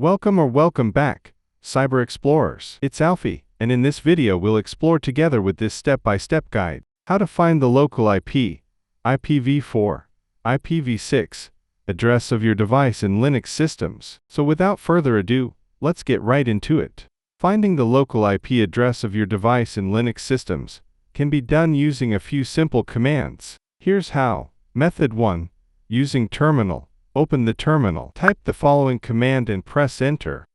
Welcome back, Cyber Explorers. It's Alfie, and in this video we'll explore together with this step-by-step guide, how to find the local IP, IPv4, IPv6, address of your device in Linux systems. So without further ado, let's get right into it. Finding the local IP address of your device in Linux systems can be done using a few simple commands. Here's how. Method 1. Using terminal. Open the terminal. Type the following command and press enter.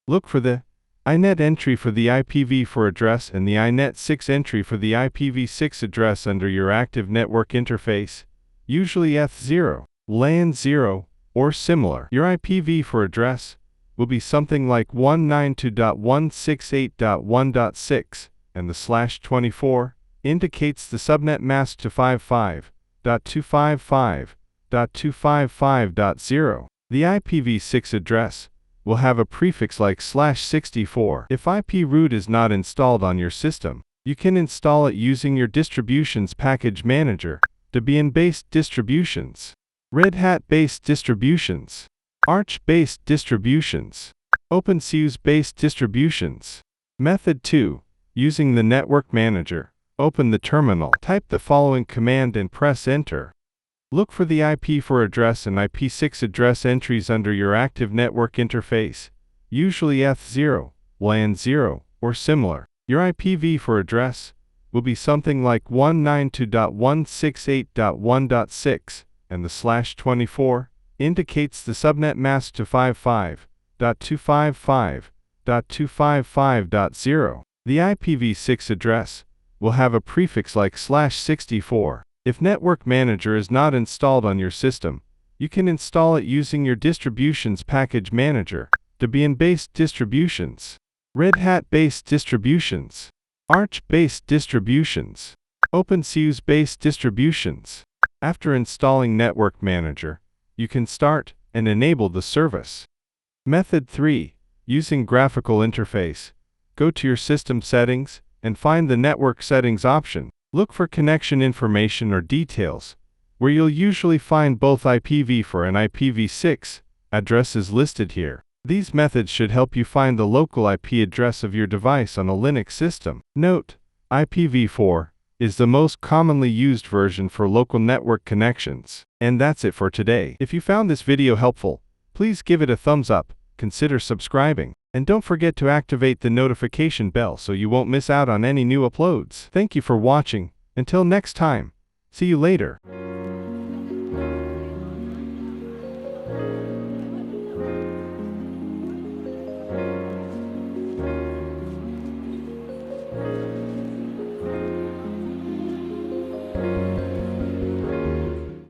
Look for the inet entry for the IPv4 address and the inet6 entry for the IPv6 address under your active network interface, usually ETH0, LAN 0, or similar. Your IPv4 address will be something like 192.168.1.6, and the /24 indicates the subnet mask to 55.255.255.0. The IPv6 address will have a prefix like /64. If IP root is not installed on your system, you can install it using your distributions package manager, Debian-based distributions, Red Hat-based distributions, Arch-based distributions, OpenSUSE-based distributions. Method 2. Using the network manager. Open the terminal. Type the following command and press enter. Look for the IP4 address and IP6 address entries under your active network interface, usually ETH0, LAN 0, or similar. Your IPv4 address will be something like 192.168.1.6, and the /24 indicates the subnet mask to 55.255.255.0. The IPv6 address will have a prefix like /64. If Network Manager is not installed on your system, you can install it using your distributions package manager, Debian-based distributions, Red Hat-based distributions, Arch-based distributions, OpenSUSE-based distributions. After installing Network Manager, you can start and enable the service. Method 3. Using graphical interface. Go to your system settings and find the network settings option. Look for connection information or details, where you'll usually find both IPv4 and IPv6 addresses listed here. These methods should help you find the local IP address of your device on a Linux system. Note: IPv4 is the most commonly used version for local network connections. And that's it for today. If you found this video helpful, please give it a thumbs up, consider subscribing, and don't forget to activate the notification bell so you won't miss out on any new uploads. Thank you for watching. Until next time, see you later.